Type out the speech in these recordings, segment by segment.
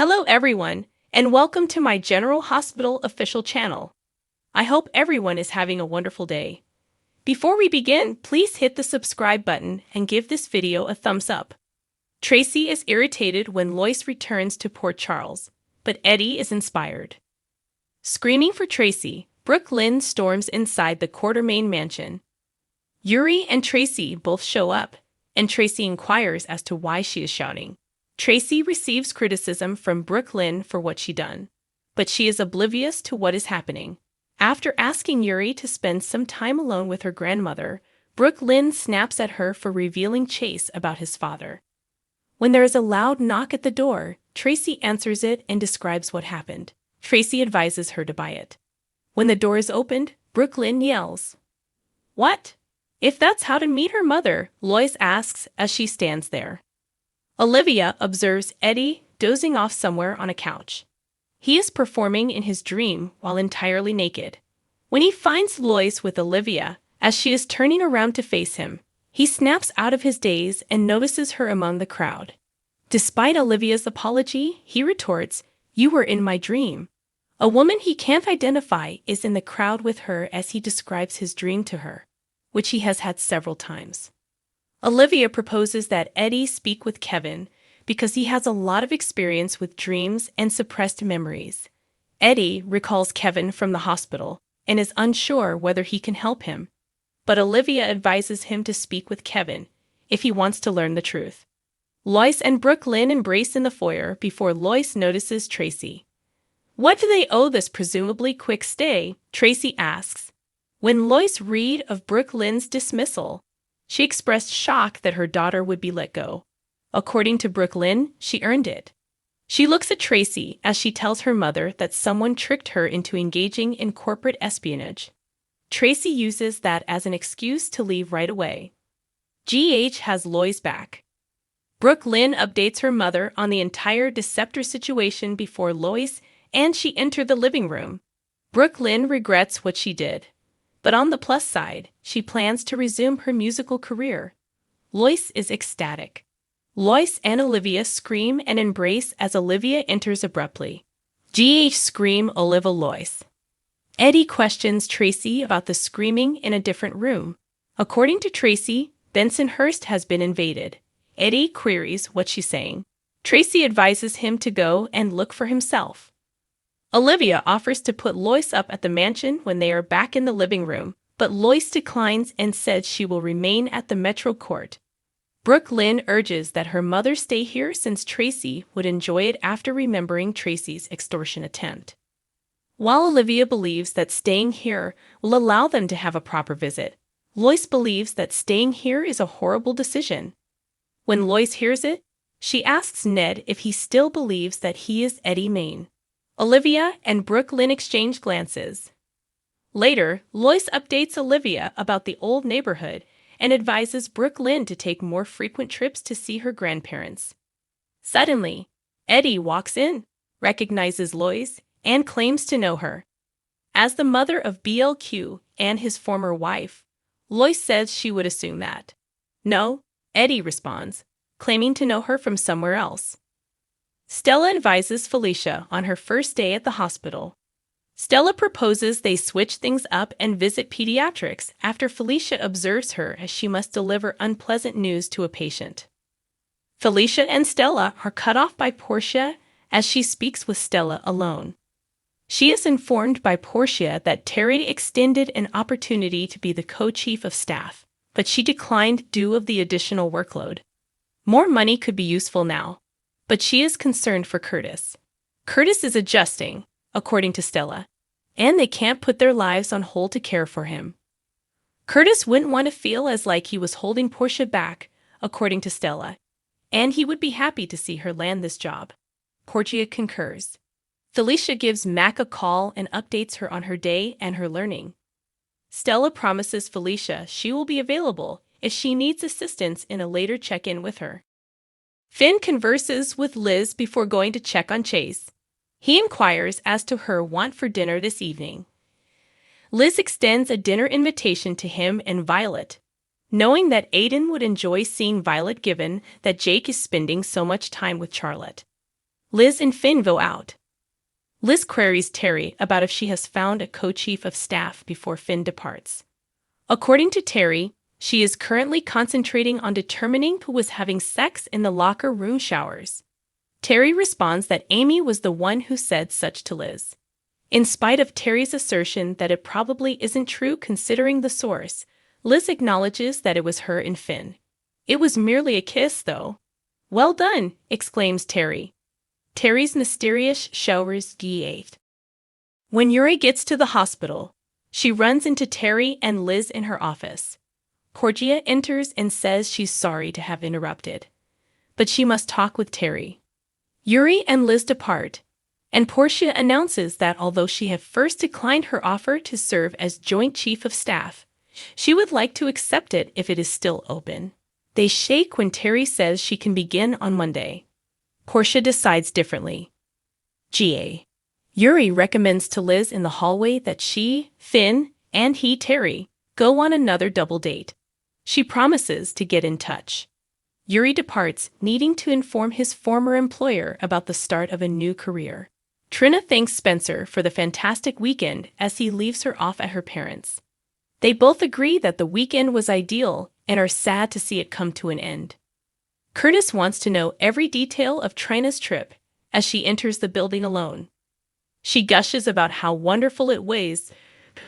Hello everyone, and welcome to my General Hospital official channel. I hope everyone is having a wonderful day. Before we begin, please hit the subscribe button and give this video a thumbs up. Tracy is irritated when Lois returns to Port Charles, but Eddie is inspired. Screaming for Tracy, Brooke Lynn storms inside the Quartermain mansion. Yuri and Tracy both show up, and Tracy inquires as to why she is shouting. Tracy receives criticism from Brooke Lynn for what she done, but she is oblivious to what is happening. After asking Yuri to spend some time alone with her grandmother, Brooke Lynn snaps at her for revealing Chase about his father. When there is a loud knock at the door, Tracy answers it and describes what happened. Tracy advises her to buy it. When the door is opened, Brooke Lynn yells, "What?" If that's how to meet her mother, Lois asks as she stands there. Olivia observes Eddie dozing off somewhere on a couch. He is performing in his dream while entirely naked. When he finds Lois with Olivia, as she is turning around to face him, he snaps out of his daze and notices her among the crowd. Despite Olivia's apology, he retorts, "You were in my dream." A woman he can't identify is in the crowd with her as he describes his dream to her, which he has had several times. Olivia proposes that Eddie speak with Kevin because he has a lot of experience with dreams and suppressed memories. Eddie recalls Kevin from the hospital and is unsure whether he can help him, but Olivia advises him to speak with Kevin if he wants to learn the truth. Lois and Brooke Lynn embrace in the foyer before Lois notices Tracy. "What do they owe this presumably quick stay?" Tracy asks. When Lois read of Brooke Lynn's dismissal, she expressed shock that her daughter would be let go. According to Brooke Lynn, she earned it. She looks at Tracy as she tells her mother that someone tricked her into engaging in corporate espionage. Tracy uses that as an excuse to leave right away. GH has Lois back. Brooke Lynn updates her mother on the entire deceptor situation before Lois and she enter the living room. Brooke Lynn regrets what she did, but on the plus side, she plans to resume her musical career. Lois is ecstatic. Lois and Olivia scream and embrace as Olivia enters abruptly. GH scream Oliva Lois. Eddie questions Tracy about the screaming in a different room. According to Tracy, Bensonhurst has been invaded. Eddie queries what she's saying. Tracy advises him to go and look for himself. Olivia offers to put Lois up at the mansion when they are back in the living room, but Lois declines and says she will remain at the Metro Court. Brooke Lynn urges that her mother stay here since Tracy would enjoy it after remembering Tracy's extortion attempt. While Olivia believes that staying here will allow them to have a proper visit, Lois believes that staying here is a horrible decision. When Lois hears it, she asks Ned if he still believes that he is Eddie Main. Olivia and Brooke Lynn exchange glances. Later, Lois updates Olivia about the old neighborhood and advises Brooke Lynn to take more frequent trips to see her grandparents. Suddenly, Eddie walks in, recognizes Lois, and claims to know her. As the mother of BLQ and his former wife, Lois says she would assume that. "No," Eddie responds, claiming to know her from somewhere else. Stella advises Felicia on her first day at the hospital. Stella proposes they switch things up and visit pediatrics after Felicia observes her as she must deliver unpleasant news to a patient. Felicia and Stella are cut off by Portia as she speaks with Stella alone. She is informed by Portia that Terry extended an opportunity to be the co-chief of staff, but she declined due of the additional workload. More money could be useful now, but she is concerned for Curtis. Curtis is adjusting, according to Stella, and they can't put their lives on hold to care for him. Curtis wouldn't want to feel as like he was holding Portia back, according to Stella, and he would be happy to see her land this job. Portia concurs. Felicia gives Mac a call and updates her on her day and her learning. Stella promises Felicia she will be available if she needs assistance in a later check-in with her. Finn converses with Liz before going to check on Chase. He inquires as to her want for dinner this evening. Liz extends a dinner invitation to him and Violet, knowing that Aiden would enjoy seeing Violet given that Jake is spending so much time with Charlotte. Liz and Finn go out. Liz queries Terry about if she has found a co-chief of staff before Finn departs. According to Terry, she is currently concentrating on determining who was having sex in the locker room showers. Terry responds that Amy was the one who said such to Liz. In spite of Terry's assertion that it probably isn't true considering the source, Liz acknowledges that it was her and Finn. It was merely a kiss, though. "Well done," exclaims Terry. Terry's mysterious showers D8. When Yuri gets to the hospital, she runs into Terry and Liz in her office. Portia enters and says she's sorry to have interrupted, but she must talk with Terry. Yuri and Liz depart, and Portia announces that although she had first declined her offer to serve as Joint Chief of Staff, she would like to accept it if it is still open. They shake when Terry says she can begin on Monday. Portia decides differently. GA. Yuri recommends to Liz in the hallway that she, Finn, and he, Terry, go on another double date. She promises to get in touch. Yuri departs, needing to inform his former employer about the start of a new career. Trina thanks Spencer for the fantastic weekend as he leaves her off at her parents'. They both agree that the weekend was ideal and are sad to see it come to an end. Curtis wants to know every detail of Trina's trip as she enters the building alone. She gushes about how wonderful it was.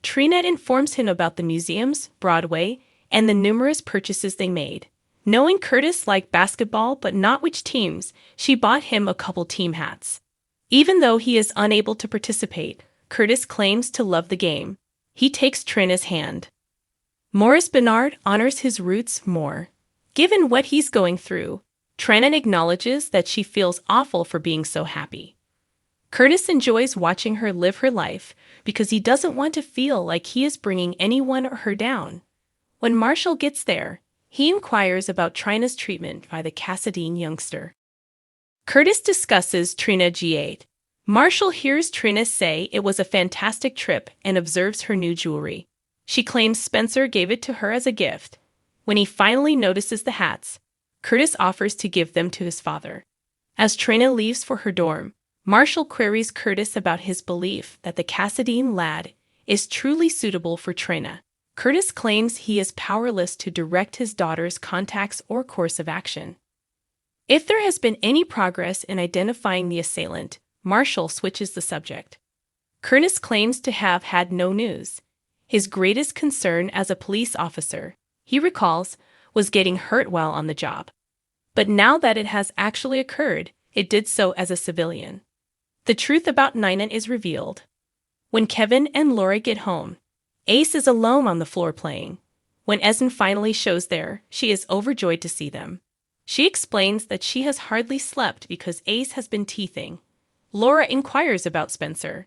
Trina informs him about the museums, Broadway, and the numerous purchases they made. Knowing Curtis liked basketball but not which teams, she bought him a couple team hats. Even though he is unable to participate, Curtis claims to love the game. He takes Trina's hand. Maurice Bernard honors his roots more. Given what he's going through, Trina acknowledges that she feels awful for being so happy. Curtis enjoys watching her live her life because he doesn't want to feel like he is bringing anyone or her down. When Marshall gets there, he inquires about Trina's treatment by the Cassadine youngster. Curtis discusses Trina G8. Marshall hears Trina say it was a fantastic trip and observes her new jewelry. She claims Spencer gave it to her as a gift. When he finally notices the hats, Curtis offers to give them to his father. As Trina leaves for her dorm, Marshall queries Curtis about his belief that the Cassadine lad is truly suitable for Trina. Curtis claims he is powerless to direct his daughter's contacts or course of action. If there has been any progress in identifying the assailant, Marshall switches the subject. Curtis claims to have had no news. His greatest concern as a police officer, he recalls, was getting hurt while on the job. But now that it has actually occurred, it did so as a civilian. The truth about Nina is revealed. When Kevin and Laura get home, Ace is alone on the floor playing. When Esme finally shows there, she is overjoyed to see them. She explains that she has hardly slept because Ace has been teething. Laura inquires about Spencer.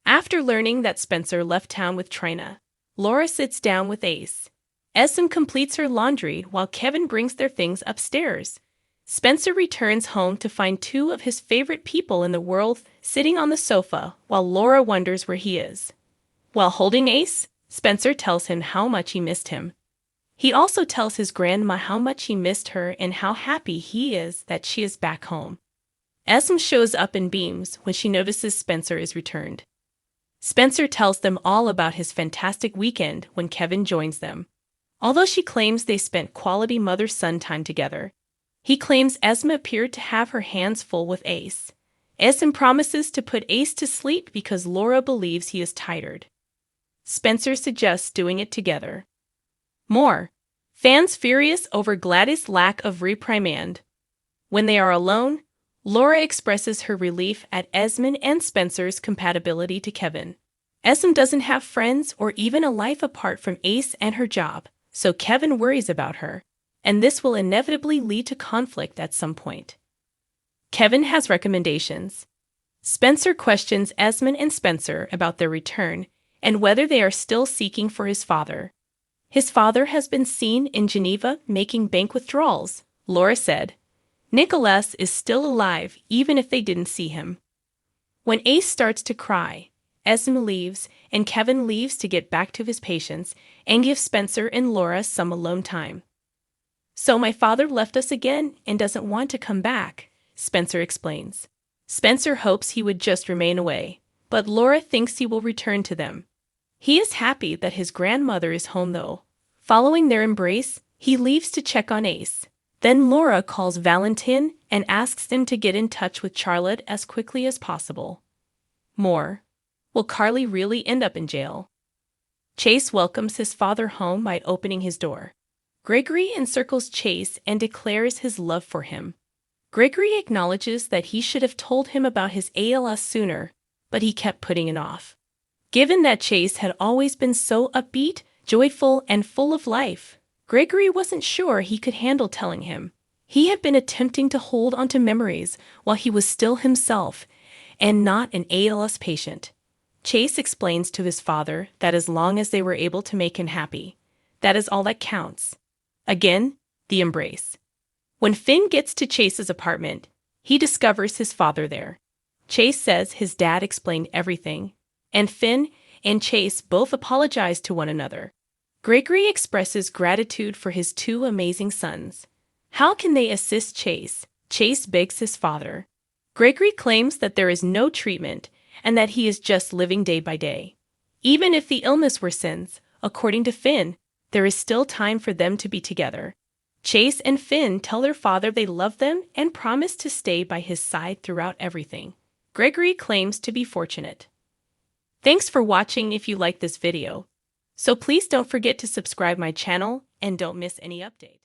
After learning that Spencer left town with Trina, Laura sits down with Ace. Esme completes her laundry while Kevin brings their things upstairs. Spencer returns home to find two of his favorite people in the world sitting on the sofa while Laura wonders where he is. While holding Ace, Spencer tells him how much he missed him. He also tells his grandma how much he missed her and how happy he is that she is back home. Esme shows up and beams when she notices Spencer is returned. Spencer tells them all about his fantastic weekend when Kevin joins them. Although she claims they spent quality mother-son time together, he claims Esme appeared to have her hands full with Ace. Esme promises to put Ace to sleep because Laura believes he is tired. Spencer suggests doing it together. More. Fans furious over Gladys' lack of reprimand. When they are alone, Laura expresses her relief at Esme and Spencer's compatibility to Kevin. Esme doesn't have friends or even a life apart from Ace and her job, so Kevin worries about her, and this will inevitably lead to conflict at some point. Kevin has recommendations. Spencer questions Esme and Spencer about their return and whether they are still seeking for his father. His father has been seen in Geneva making bank withdrawals, Laura said. Nicholas is still alive even if they didn't see him. When Ace starts to cry, Esme leaves and Kevin leaves to get back to his patients and give Spencer and Laura some alone time. So my father left us again and doesn't want to come back, Spencer explains. Spencer hopes he would just remain away, but Laura thinks he will return to them. He is happy that his grandmother is home though. Following their embrace, he leaves to check on Ace. Then Laura calls Valentin and asks him to get in touch with Charlotte as quickly as possible. More. Will Carly really end up in jail? Chase welcomes his father home by opening his door. Gregory encircles Chase and declares his love for him. Gregory acknowledges that he should have told him about his ALS sooner, but he kept putting it off. Given that Chase had always been so upbeat, joyful, and full of life, Gregory wasn't sure he could handle telling him. He had been attempting to hold onto memories while he was still himself and not an ALS patient. Chase explains to his father that as long as they were able to make him happy, that is all that counts. Again, the embrace. When Finn gets to Chase's apartment, he discovers his father there. Chase says his dad explained everything, and Finn and Chase both apologize to one another. Gregory expresses gratitude for his two amazing sons. How can they assist Chase? Chase begs his father. Gregory claims that there is no treatment and that he is just living day by day. Even if the illness worsens, according to Finn, there is still time for them to be together. Chase and Finn tell their father they love them and promise to stay by his side throughout everything. Gregory claims to be fortunate. Thanks for watching if you liked this video. So please don't forget to subscribe my channel and don't miss any updates.